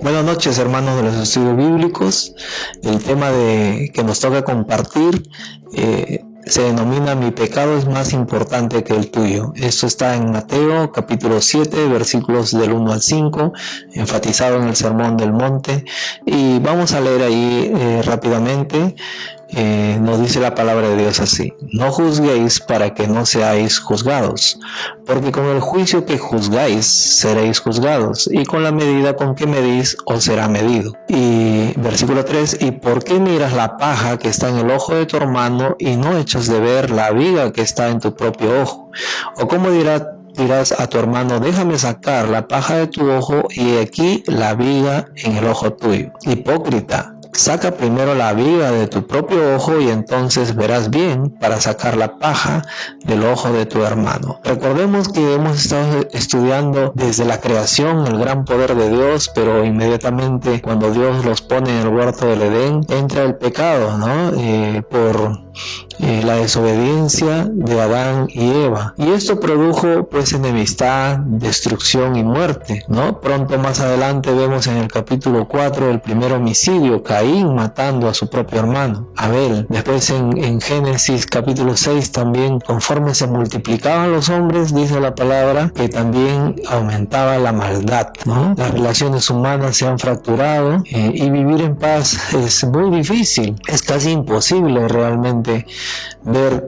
Buenas noches, hermanos de los estudios bíblicos. El tema que nos toca compartir se denomina Mi pecado es más importante que el tuyo. Esto está en Mateo capítulo 7, versículos del 1 al 5, enfatizado en el Sermón del Monte. Y vamos a leer ahí rápidamente. Nos dice la palabra de Dios así: no juzguéis para que no seáis juzgados, porque con el juicio que juzgáis seréis juzgados, y con la medida con que medís os será medido. Y versículo 3: ¿y por qué miras la paja que está en el ojo de tu hermano y no echas de ver la viga que está en tu propio ojo? ¿O cómo dirás a tu hermano: déjame sacar la paja de tu ojo y aquí la viga en el ojo tuyo? Hipócrita, saca primero la viga de tu propio ojo y entonces verás bien para sacar la paja del ojo de tu hermano. Recordemos que hemos estado estudiando desde la creación el gran poder de Dios, pero inmediatamente cuando Dios los pone en el huerto del Edén, entra el pecado, ¿no? Por la desobediencia de Adán y Eva. Y esto produjo pues enemistad, destrucción y muerte, ¿no? Pronto más adelante vemos en el capítulo 4 el primer homicidio, Caín matando a su propio hermano, Abel. Después en Génesis capítulo 6 también, conforme se multiplicaban los hombres, dice la palabra, que también aumentaba la maldad, ¿no? Las relaciones humanas se han fracturado y vivir en paz es muy difícil, es casi imposible realmente ver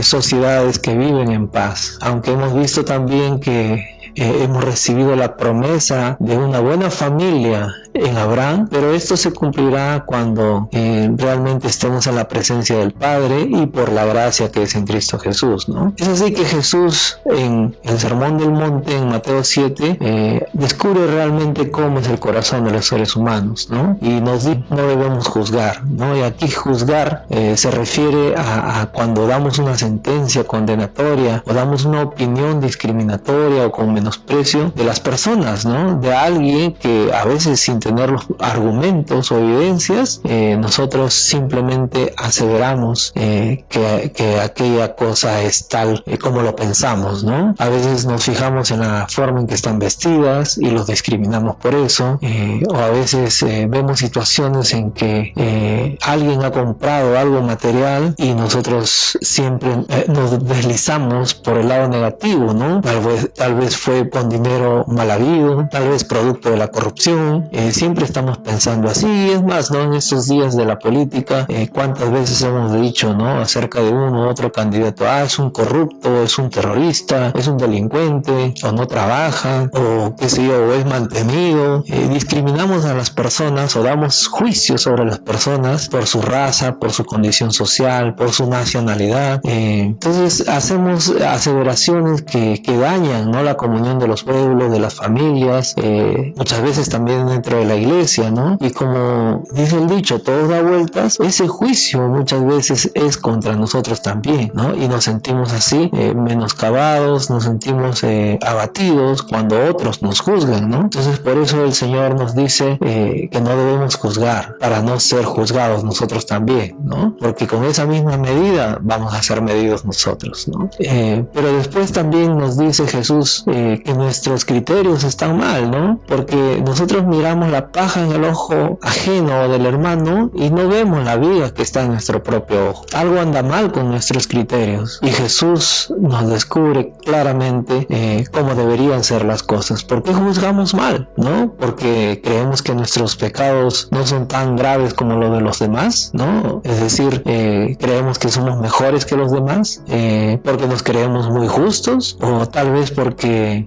sociedades que viven en paz, aunque hemos visto también que hemos recibido la promesa de una buena familia en Abraham, pero esto se cumplirá cuando realmente estemos en la presencia del Padre y por la gracia que es en Cristo Jesús, ¿no? Es así que Jesús en el Sermón del Monte en Mateo 7 descubre realmente cómo es el corazón de los seres humanos, ¿no? Y nos dice no debemos juzgar, ¿no? Y aquí juzgar se refiere a cuando damos una sentencia condenatoria o damos una opinión discriminatoria o con menosprecio de las personas, ¿no? De alguien que a veces sin tener los argumentos o evidencias, nosotros simplemente aseveramos que aquella cosa es tal como lo pensamos, ¿no? A veces nos fijamos en la forma en que están vestidas y los discriminamos por eso, o a veces vemos situaciones en que alguien ha comprado algo material y nosotros siempre nos deslizamos por el lado negativo, ¿no? Tal vez fue con dinero mal habido, tal vez producto de la corrupción. Siempre estamos pensando así. Es más, ¿no? En estos días de la política, cuántas veces hemos dicho, ¿no? Acerca de uno u otro candidato: es un corrupto, es un terrorista, es un delincuente, o no trabaja, o qué sé yo, o es mantenido. Discriminamos a las personas o damos juicios sobre las personas por su raza, por su condición social, por su nacionalidad. Entonces hacemos aseveraciones que dañan, ¿no? La comunión de los pueblos, de las familias, muchas veces también dentro de la iglesia, ¿no? Y como dice el dicho, todo da vueltas. Ese juicio muchas veces es contra nosotros también, ¿no? Y nos sentimos así, menoscabados, nos sentimos abatidos cuando otros nos juzgan, ¿no? Entonces por eso el Señor nos dice que no debemos juzgar para no ser juzgados nosotros también, ¿no? Porque con esa misma medida vamos a ser medidos nosotros, ¿no? Pero después también nos dice Jesús que nuestros criterios están mal, ¿no? Porque nosotros miramos la paja en el ojo ajeno del hermano y no vemos la viga que está en nuestro propio ojo. Algo anda mal con nuestros criterios y Jesús nos descubre claramente cómo deberían ser las cosas. ¿Por qué juzgamos mal? ¿No? Porque creemos que nuestros pecados no son tan graves como los de los demás, ¿no? Es decir, creemos que somos mejores que los demás, porque nos creemos muy justos, o tal vez porque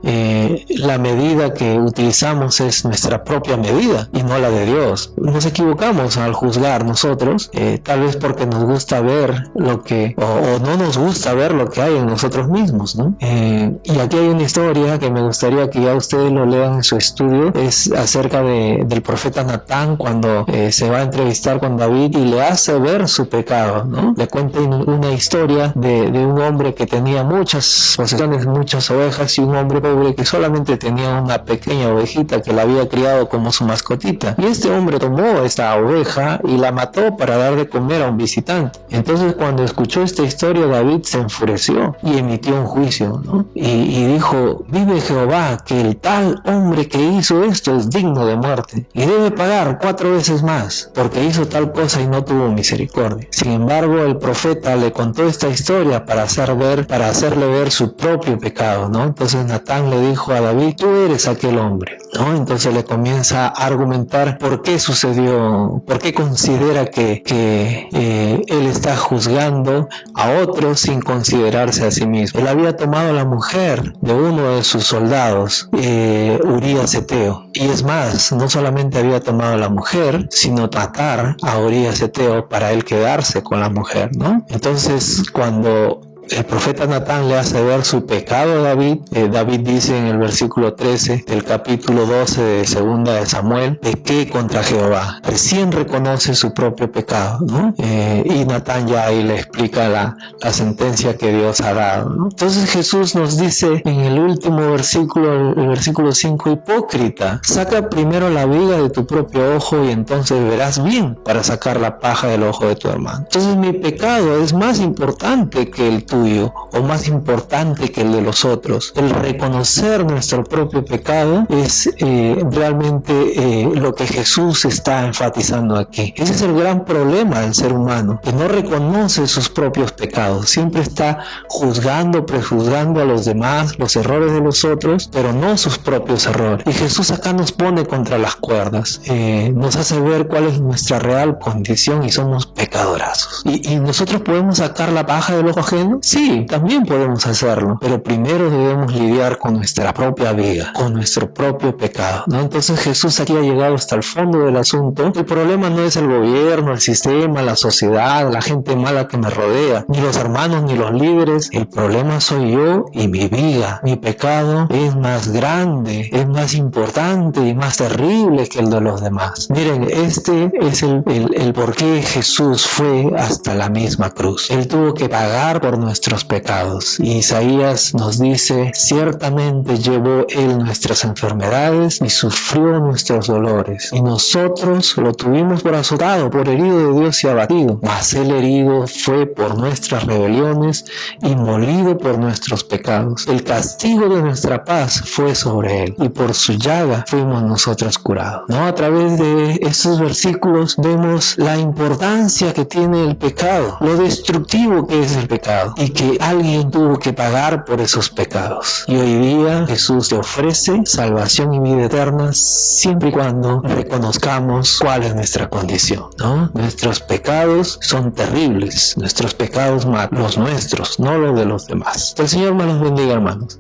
la medida que utilizamos es nuestra propia medida y no la de Dios. Nos equivocamos al juzgar nosotros, tal vez porque nos gusta ver lo que, o no nos gusta ver lo que hay en nosotros mismos, ¿no? Y aquí hay una historia que me gustaría que ya ustedes lo lean en su estudio. Es acerca del profeta Natán, cuando se va a entrevistar con David y le hace ver su pecado, ¿no? Le cuenta una historia de un hombre que tenía muchas posesiones, muchas ovejas, y un hombre pobre que solamente tenía una pequeña ovejita que la había criado como su su mascotita. Y este hombre tomó esta oveja y la mató para dar de comer a un visitante. Entonces, cuando escuchó esta historia, David se enfureció y emitió un juicio, ¿no? Y dijo: vive Jehová, que el tal hombre que hizo esto es digno de muerte y debe pagar 4 veces más, porque hizo tal cosa y no tuvo misericordia. Sin embargo, el profeta le contó esta historia para hacerle ver su propio pecado, ¿no? Entonces Natán le dijo a David: tú eres aquel hombre, ¿no? Entonces le comienza a argumentar por qué sucedió, por qué considera que él está juzgando a otros sin considerarse a sí mismo. Él había tomado la mujer de uno de sus soldados, Urías Eteo, y es más, no solamente había tomado la mujer, sino matar a Urías Eteo para él quedarse con la mujer, ¿no? Entonces, cuando el profeta Natán le hace ver su pecado a David, David dice en el versículo 13 del capítulo 12 de segunda de Samuel: pequé contra Jehová. Recién reconoce su propio pecado, ¿no? Y Natán ya ahí le explica la sentencia que Dios ha dado, ¿no? Entonces Jesús nos dice en el último versículo, el versículo 5: hipócrita, saca primero la viga de tu propio ojo y entonces verás bien para sacar la paja del ojo de tu hermano. Entonces mi pecado es más importante que el tuyo, o más importante que el de los otros. El reconocer nuestro propio pecado es realmente lo que Jesús está enfatizando aquí. Ese es el gran problema del ser humano, que no reconoce sus propios pecados. Siempre está juzgando, prejuzgando a los demás, los errores de los otros, pero no sus propios errores. Y Jesús acá nos pone contra las cuerdas, nos hace ver cuál es nuestra real condición, y somos pecadorazos. ¿Y nosotros podemos sacar la paja del ojo ajeno? Sí, también podemos hacerlo, pero primero debemos lidiar con nuestra propia viga, con nuestro propio pecado, ¿no? Entonces Jesús aquí ha llegado hasta el fondo del asunto. El problema no es el gobierno, el sistema, la sociedad, la gente mala que me rodea, ni los hermanos, ni los líderes. El problema soy yo y mi viga. Mi pecado es más grande, es más importante y más terrible que el de los demás. Miren, este es el por qué Jesús fue hasta la misma cruz. Él tuvo que pagar por nuestros pecados. Y Isaías nos dice: ciertamente llevó él nuestras enfermedades y sufrió nuestros dolores, y nosotros lo tuvimos por azotado, por herido de Dios y abatido, mas él herido fue por nuestras rebeliones y molido por nuestros pecados. El castigo de nuestra paz fue sobre él, y por su llaga fuimos nosotros curados, ¿no? A través de estos versículos vemos la importancia que tiene el pecado, lo destructivo que es el pecado, y que alguien tuvo que pagar por esos pecados. Y hoy día Jesús te ofrece salvación y vida eterna siempre y cuando reconozcamos cuál es nuestra condición, ¿no? Nuestros pecados son terribles, nuestros pecados los nuestros, no los de los demás. Que el Señor me los bendiga, hermanos.